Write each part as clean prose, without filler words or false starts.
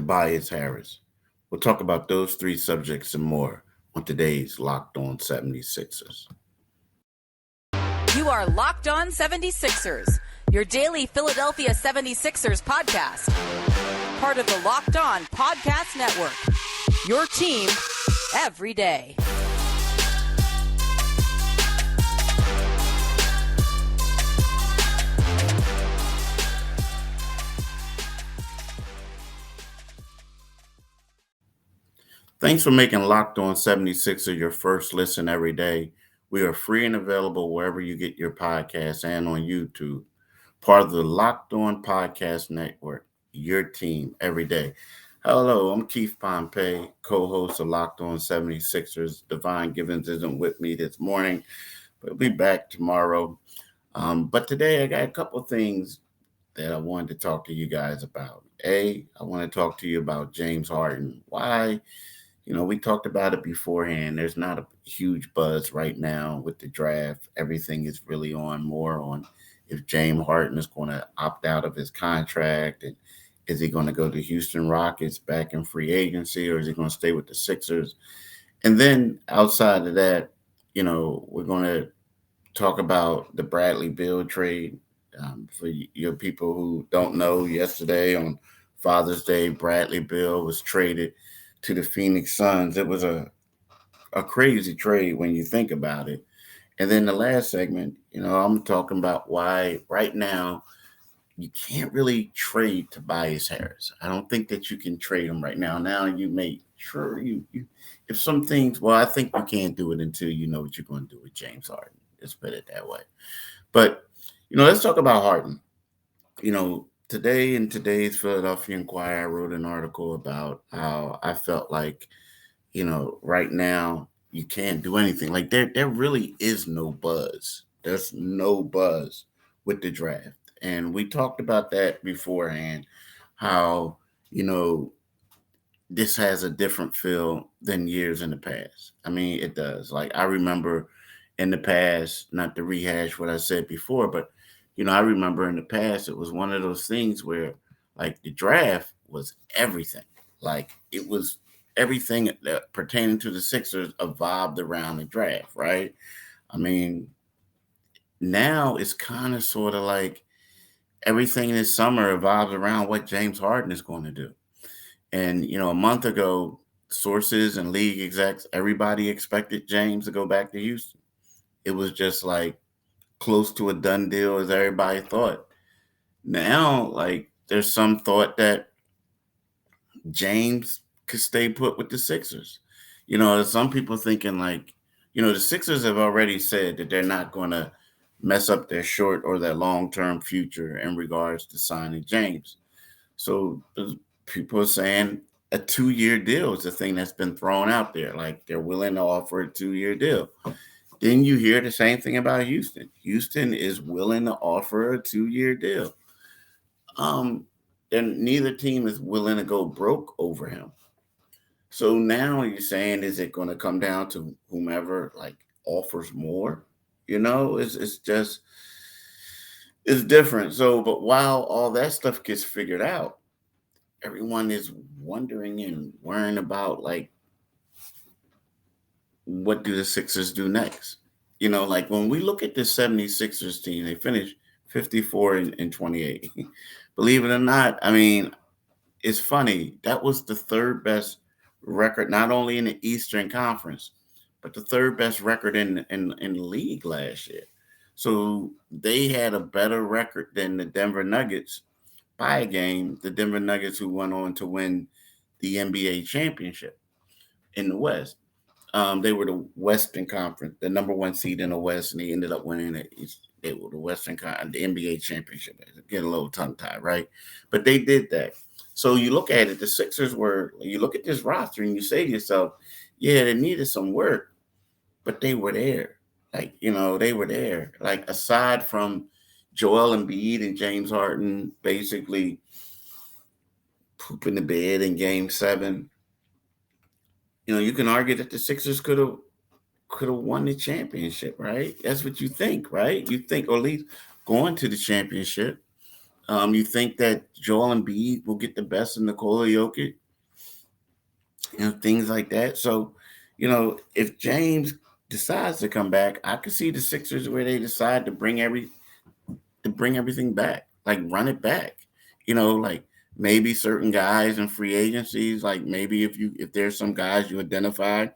Tobias Harris. We'll talk about those three subjects and more on today's Locked On 76ers. You are Locked On 76ers, your daily Philadelphia 76ers podcast. Part of the Locked On Podcast Network, your team every day. Thanks for making Locked On 76er your first listen every day. We are free and available wherever you get your podcasts and on YouTube. Part of the Locked On Podcast Network, your team every day. Hello, I'm Keith Pompey, co-host of Locked On 76ers. Divine Givens isn't with me this morning, but we'll be back tomorrow. But today I got a couple things that I wanted to talk to you guys about. I want to talk to you about James Harden. Why? We talked about it beforehand. There's not a huge buzz right now with the draft. Everything is really more on if James Harden is going to opt out of his contract, and is he going to go to Houston Rockets back in free agency, or is he going to stay with the Sixers? And then outside of that, we're going to talk about the Bradley Beal trade. For your people who don't know, yesterday on Father's Day, Bradley Beal was traded to the Phoenix Suns. It was a crazy trade when you think about it. And then the last segment, I'm talking about why right now you can't really trade Tobias Harris. I don't think that you can trade him right now. Now you may, sure, you if some things, I think you can't do it until you know what you're going to do with James Harden. Let's put it that way. But, let's talk about Harden. Today in today's Philadelphia Inquirer, I wrote an article about how I felt like, right now you can't do anything. Like there really is no buzz. There's no buzz with the draft. And we talked about that beforehand, how, this has a different feel than years in the past. I mean, it does. Like I remember in the past, not to rehash what I said before, but I remember in the past, it was one of those things where like the draft was everything. Like it was everything that pertaining to the Sixers evolved around the draft, right? I mean, now it's kind of sort of like everything this summer evolves around what James Harden is going to do. And, a month ago, sources and league execs, everybody expected James to go back to Houston. It was just like close to a done deal as everybody thought. Now, like there's some thought that James could stay put with the Sixers. There's some people thinking like, the Sixers have already said that they're not going to mess up their short or their long-term future in regards to signing James. So people are saying a 2-year deal is the thing that's been thrown out there. Like they're willing to offer a 2-year deal. Then you hear the same thing about Houston. Houston is willing to offer a 2-year deal. And neither team is willing to go broke over him. So now you're saying, is it going to come down to whomever like offers more? It's different. So, but while all that stuff gets figured out, everyone is wondering and worrying about like, what do the Sixers do next? Like when we look at the 76ers team, they finished 54 and 28. Believe it or not, I mean, it's funny. That was the third best record, not only in the Eastern Conference, but the third best record in the league last year. So they had a better record than the Denver Nuggets by a game. The Denver Nuggets, who went on to win the NBA championship in the West. They were the Western Conference, the number one seed in the West, and they ended up winning it. They were the the NBA championship. Get a little tongue tied, right? But they did that. So you look at it, the Sixers you look at this roster and you say to yourself, yeah, they needed some work, but they were there. Like, they were there. Like aside from Joel Embiid and James Harden basically pooping the bed in Game 7, you can argue that the Sixers could have won the championship, right? That's what you think, right? You think, or at least going to the championship. You think that Joel Embiid will get the best of Nikola Jokic, things like that. So, if James decides to come back, I could see the Sixers where they decide to bring everything back, like run it back. Like maybe certain guys in free agencies, like maybe if there's some guys you identified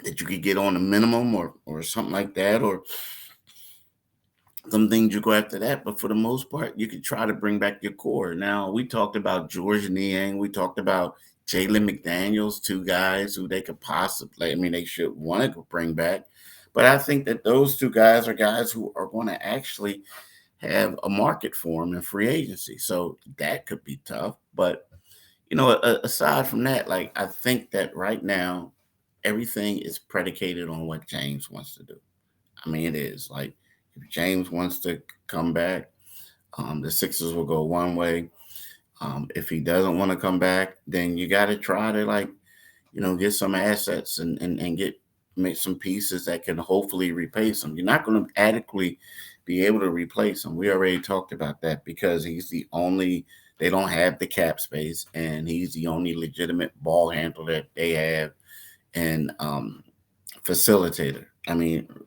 that you could get on a minimum or something like that, or some things you go after that. But for the most part, you could try to bring back your core. Now, we talked about George Niang. We talked about Jalen McDaniels, two guys who they could possibly, they should want to bring back. But I think that those two guys are guys who are going to actually have a market for them in free agency. So that could be tough. But, aside from that, like, I think that right now, everything is predicated on what James wants to do. It is like, if James wants to come back, the Sixers will go one way. If he doesn't want to come back, then you got to try to get some assets and make some pieces that can hopefully replace him. You're not going to adequately be able to replace him. We already talked about that because they don't have the cap space, and he's the only legitimate ball handler that they have, and facilitator.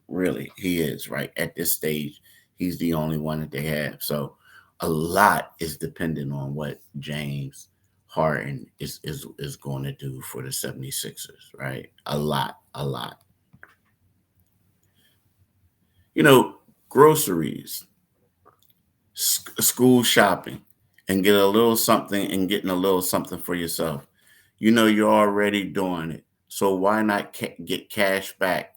Really, he is right at this stage. He's the only one that they have. So a lot is dependent on what James Harden is going to do for the 76ers, right? A lot, a lot. Groceries, school shopping, and get a little something and getting a little something for yourself. You're already doing it. So why not get cash back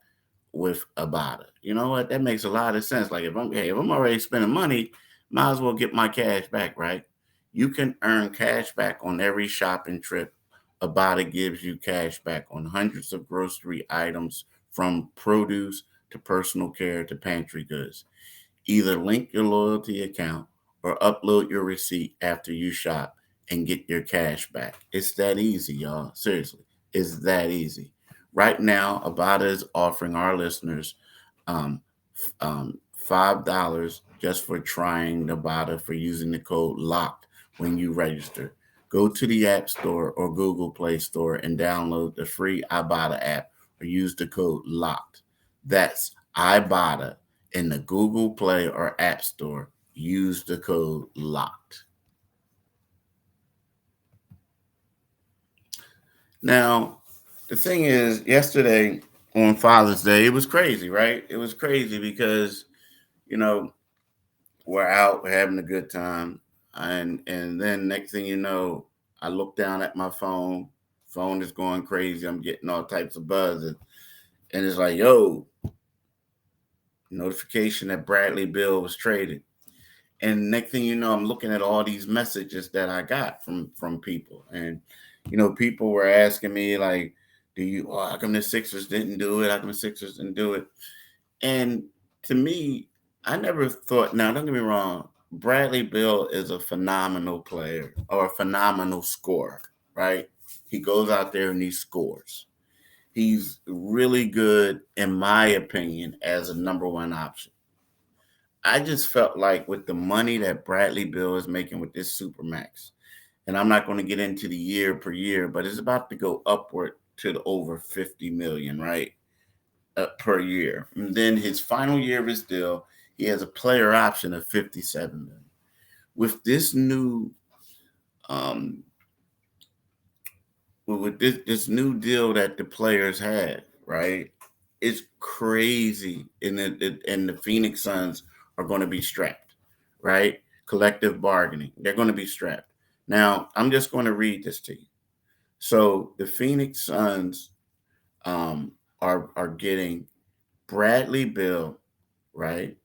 with Ibotta? You know what? That makes a lot of sense. Like, if I'm already spending money, might as well get my cash back, right? You can earn cash back on every shopping trip. Ibotta gives you cash back on hundreds of grocery items, from produce to personal care to pantry goods. Either link your loyalty account or upload your receipt after you shop and get your cash back. It's that easy, y'all. Seriously, it's that easy. Right now, Ibotta is offering our listeners um, $5 just for trying Ibotta for using the code LOCKED when you register. Go to the App Store or Google Play Store and download the free Ibotta app or use the code LOCKED. That's Ibotta in the Google Play or App Store. Use the code LOCKED. Now, the thing is, yesterday on Father's Day, it was crazy, right? It was crazy because, you know, we're out, we're having a good time. And then next thing you know, I look down at my phone. Phone is going crazy. I'm getting all types of buzz. And it's like, yo, notification that Bradley Beal was traded. And next thing you know, I'm looking at all these messages that I got from people. And, people were asking me, like, how come the Sixers didn't do it? How come the Sixers didn't do it? And to me, I never thought, now don't get me wrong, Bradley Beal is a phenomenal player or a phenomenal scorer, right? He goes out there and he scores. He's really good, in my opinion, as a number one option. I just felt like with the money that Bradley Beal is making with this Supermax, and I'm not going to get into the year per year, but it's about to go upward to the over 50 million, right? Per year. And then his final year of his deal, he has a player option of 57 million. With this new um with this new deal that the players had, right? It's crazy. And the Phoenix Suns are going to be strapped, right? Collective bargaining. They're going to be strapped. Now, I'm just going to read this to you. So the Phoenix Suns are getting Bradley Beal, right?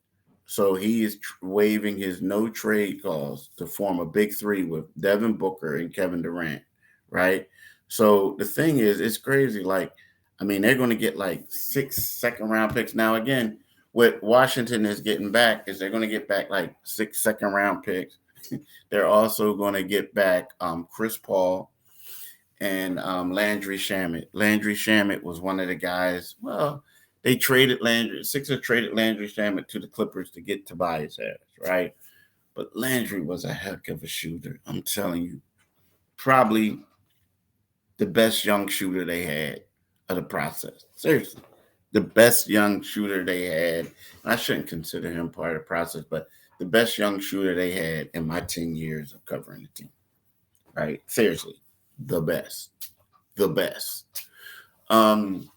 So he is waiving his no trade clause to form a big three with Devin Booker and Kevin Durant, right? So the thing is, it's crazy. Like, they're going to get like 6 second round picks. Now, again, what Washington is getting back is they're going to get back like 6 second round picks. They're also going to get back Chris Paul and Landry Shamet. Landry Shamet was one of the guys. Well, Sixers traded Landry Shamet to the Clippers to get Tobias Harris, right? But Landry was a heck of a shooter. I'm telling you, probably the best young shooter they had of the process. Seriously, the best young shooter they had. I shouldn't consider him part of the process, but the best young shooter they had in my 10 years of covering the team. Right? Seriously, the best. The best. Um,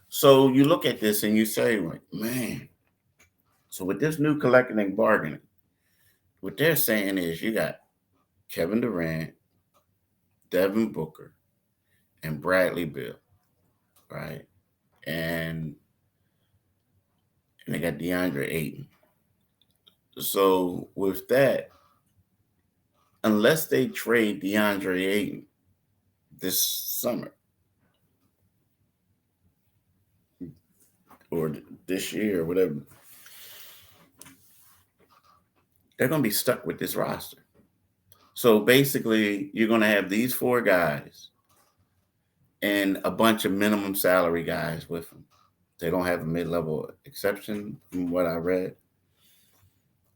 so you look at this and you say, like, man, so with this new collective bargaining, what they're saying is you got Kevin Durant, Devin Booker, and Bradley Beal, right? And they got DeAndre Ayton. So with that, unless they trade DeAndre Ayton this summer or this year or whatever, they're going to be stuck with this roster. So basically, you're going to have these four guys and a bunch of minimum salary guys with them. They don't have a mid-level exception from what I read.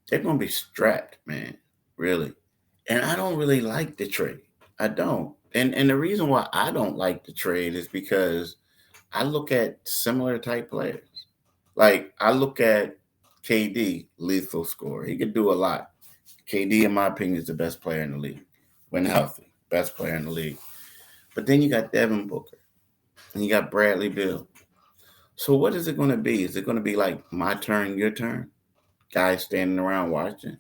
They're going to be strapped, man, really. And I don't really like the trade. I don't. And the reason why I don't like the trade is because I look at similar type players. Like I look at KD, lethal scorer. He could do a lot. KD, in my opinion, is the best player in the league when healthy. Best player in the league. But then you got Devin Booker and you got Bradley Beal. So what is it going to be? Is it going to be like my turn, your turn? Guys standing around watching?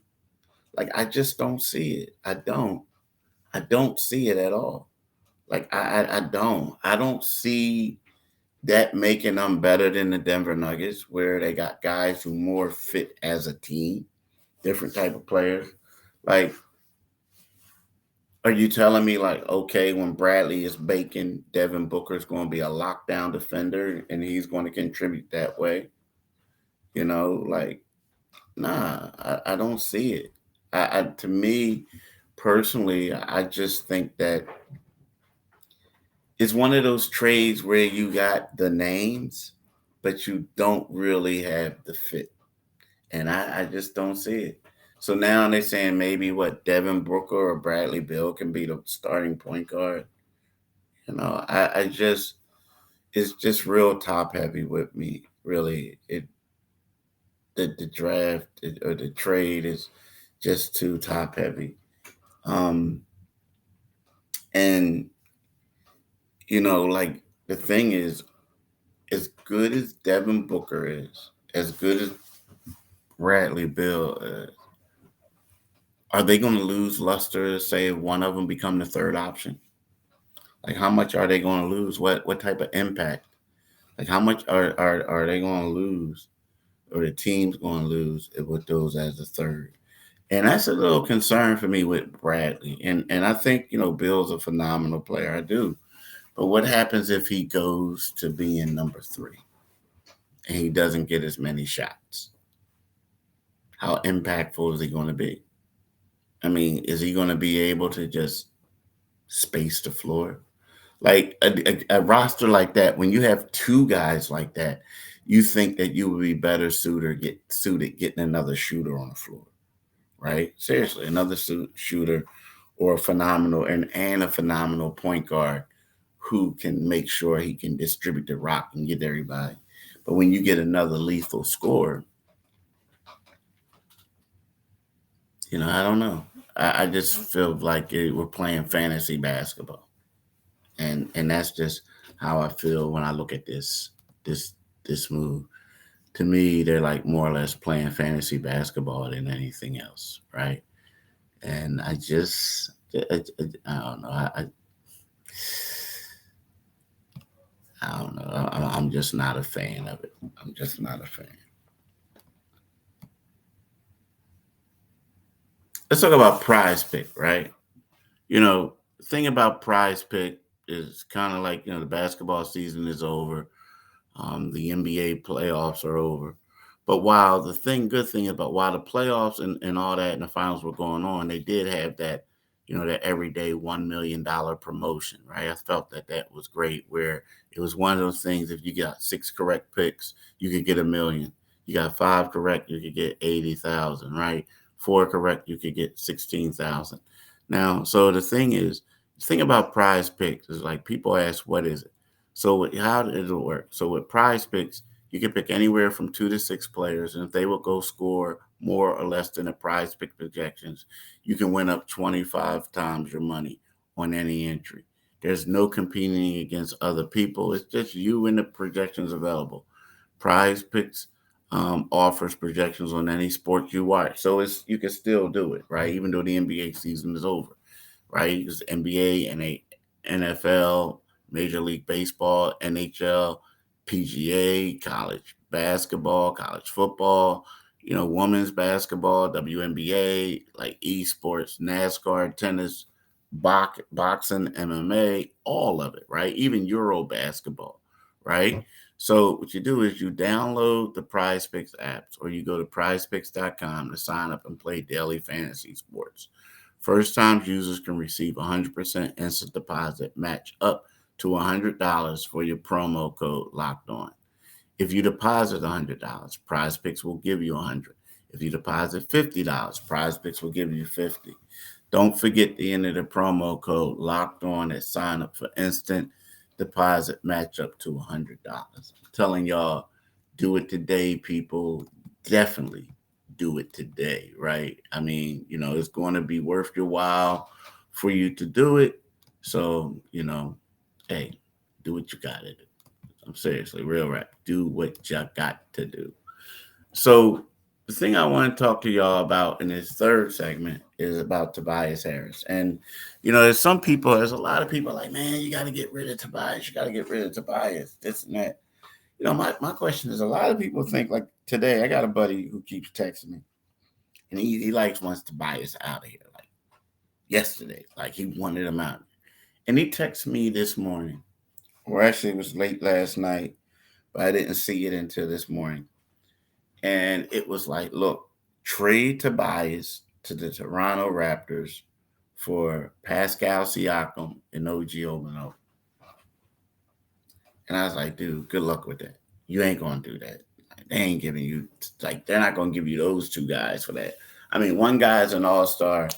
Like I just don't see it. I don't. I don't see it at all. Like I don't. I don't see that making them better than the Denver Nuggets, where they got guys who more fit as a team, different type of players. Like, are you telling me like, okay, when Bradley is baking, Devin Booker is going to be a lockdown defender and he's going to contribute that way? Like, nah, I don't see it. To me personally, I just think that it's one of those trades where you got the names, but you don't really have the fit. And I just don't see it. So now they're saying maybe what Devin Booker or Bradley Beal can be the starting point guard. I just it's just real top heavy with me. Really, the draft or the trade is just too top heavy. Um, and like the thing is, as good as Devin Booker is, as good as Bradley Beal is, are they going to lose luster? Say if one of them become the third option, like how much are they going to lose? What type of impact? Like how much are they going to lose, or the team's going to lose with those as a third? And that's a little concern for me with Bradley. And I think Bill's a phenomenal player. I do. But what happens if he goes to being number 3 and he doesn't get as many shots? How impactful is he going to be? I mean, is he going to be able to just space the floor? Like a roster like that, when you have two guys like that, you think that you would be better suited getting another shooter on the floor, right? Seriously, another shooter or a phenomenal and a phenomenal point guard who can make sure he can distribute the rock and get everybody. But when you get another lethal scorer, I don't know. I just feel like we're playing fantasy basketball, and that's just how I feel when I look at this move. To me, they're like more or less playing fantasy basketball than anything else, right? And I don't know. I don't know. I'm just not a fan of it. I'm just not a fan. Let's talk about Prize Pick, right? The thing about Prize Pick is kind of like the basketball season is over. The NBA playoffs are over. But while good thing about while the playoffs and all that and the finals were going on, they did have that, that everyday $1 million promotion, right? I felt that was great, where it was one of those things. If you got 6 correct picks, you could get $1 million. You got 5 correct, you could get 80,000, right? 4 correct, you could get 16,000. Now, so the thing about Prize Picks is like people ask, what is it? So how does it work? So with Prize Picks, you can pick anywhere from 2 to 6 players, and if they will go score more or less than the Prize Pick projections, you can win up 25 times your money on any entry. There's no competing against other people. It's just you and the projections available. Prize Picks offers projections on any sport you watch, so it's you can still do it, right? Even though the NBA season is over, right? It's NBA and NFL, Major League Baseball, NHL, PGA, college basketball, college football, women's basketball, WNBA, like esports, NASCAR, tennis, boxing, MMA, all of it, right? Even Euro basketball, right? So what you do is you download the PrizePicks apps, or you go to prizepicks.com to sign up and play daily fantasy sports. First time users can receive 100% instant deposit match up to $100 for your promo code locked on. If you deposit $100, PrizePicks will give you 100. If you deposit $50, PrizePicks will give you 50. Don't forget to enter the promo code locked on at sign up for instant deposit match up to $100. I'm telling y'all, do it today, people. Definitely do it today, right? I mean, it's going to be worth your while for you to do it. So, hey, do what you got to do. I'm seriously, real rap. Do what you got to do. So, the thing I want to talk to y'all about in this third segment is about Tobias Harris. And, there's a lot of people like, man, you got to get rid of Tobias. You got to get rid of Tobias, this and that. My question is, a lot of people think, like today, I got a buddy who keeps texting me, and he likes wants Tobias out of here, like yesterday, like he wanted him out. And he texted me this morning, or actually it was late last night, but I didn't see it until this morning. And it was like, look, trade Tobias to the Toronto Raptors for Pascal Siakam and OG Omano. And I was like, dude, good luck with that. You ain't gonna do that. They ain't giving you, like, they're not gonna give you those 2 guys for that. I mean, one guy's an all-star,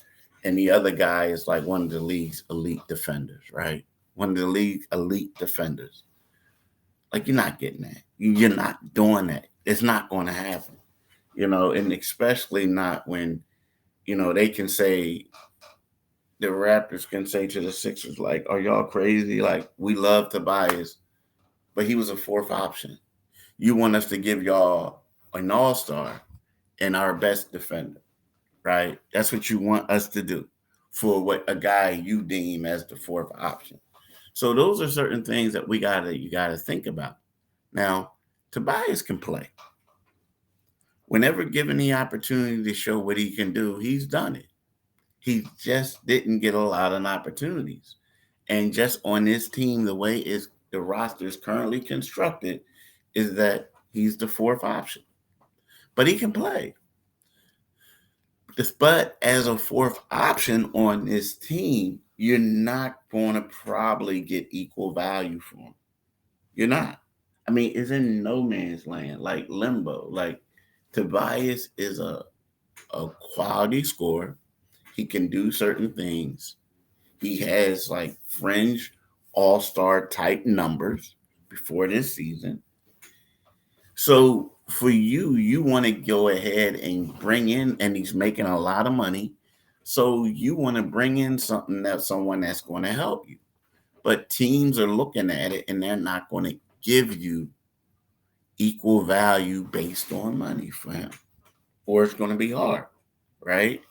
and the other guy is like one of the league's elite defenders, right? One of the league's elite defenders. Like, you're not getting that. You're not doing that. It's not going to happen. And especially not when, they can say, the Raptors can say to the Sixers, like, are y'all crazy? Like, we love Tobias, but he was a fourth option. You want us to give y'all an all-star and our best defender, right? That's what you want us to do for what a guy you deem as the fourth option. So those are certain things that you gotta think about. Now, Tobias can play. Whenever given the opportunity to show what he can do, he's done it. He just didn't get a lot of opportunities. And just on this team, the way the roster is currently constructed, is that he's the fourth option. But he can play. But as a fourth option on this team, you're not going to probably get equal value for him. You're not. I mean, it's in no man's land, like limbo. Like, Tobias is a quality scorer. He can do certain things. He has like fringe all-star type numbers before this season. So for you want to go ahead and bring in, and he's making a lot of money. So you want to bring in someone that's going to help you. But teams are looking at it and they're not going to give you equal value based on money for him, or it's going to be hard, right?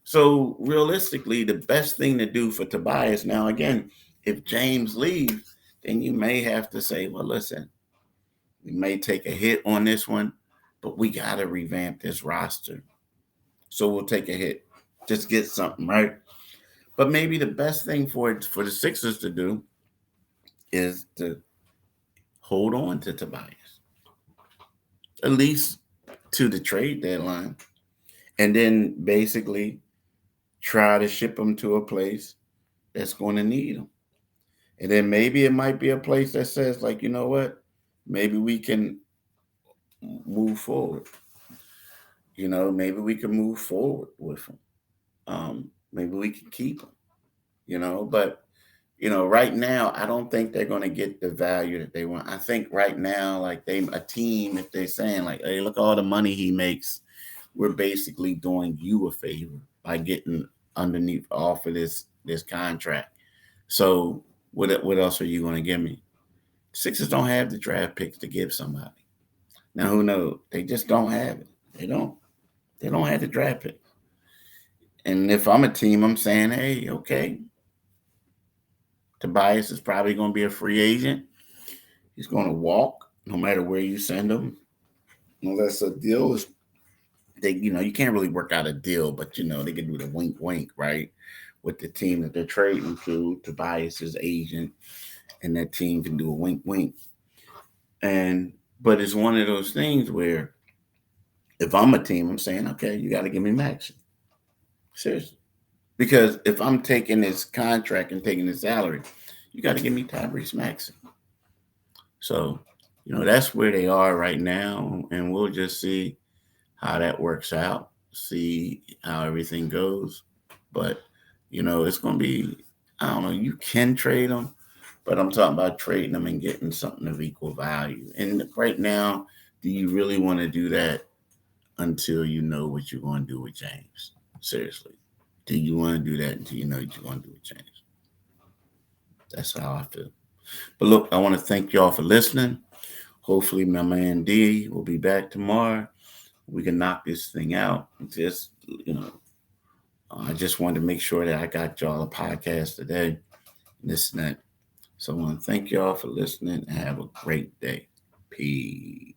So realistically, the best thing to do for Tobias now, again, if James leaves, then you may have to say, well, listen, we may take a hit on this one, but we got to revamp this roster. So we'll take a hit, just get something, right? But maybe the best thing for the Sixers to do is to hold on to Tobias, at least to the trade deadline, and then basically try to ship him to a place that's going to need him. And then maybe it might be a place that says, like, you know what? Maybe we can move forward. maybe we can move forward with them. Maybe we can keep them. But right now, I don't think they're going to get the value that they want. I think right now, like a team, if they're saying like, "Hey, look all the money he makes," we're basically doing you a favor by getting underneath off of this contract. So what else are you going to give me? Sixers don't have the draft picks to give somebody. Now who knows? They just don't have it. They don't. They don't have the draft pick. And if I'm a team, I'm saying, hey, okay, Tobias is probably going to be a free agent. He's going to walk no matter where you send him, unless a deal is you can't really work out a deal, but they can do the wink wink, right? With the team that they're trading to Tobias's agent, and that team can do a wink wink. And but it's one of those things where if I'm a team, I'm saying, okay, you got to give me Max. Seriously. Because if I'm taking this contract and taking this salary, you got to give me Tyrese Maxey. So, that's where they are right now. And we'll just see how that works out, see how everything goes. But, it's going to be, I don't know, you can trade them, but I'm talking about trading them and getting something of equal value. And right now, do you really want to do that until you know what you're going to do with James? Seriously. Do you want to do that until you know what you're going to do with James? That's how I feel. But look, I want to thank y'all for listening. Hopefully, my man D will be back tomorrow. We can knock this thing out. Just, I just wanted to make sure that I got y'all a podcast today. This and that. So I want to thank y'all for listening and have a great day. Peace.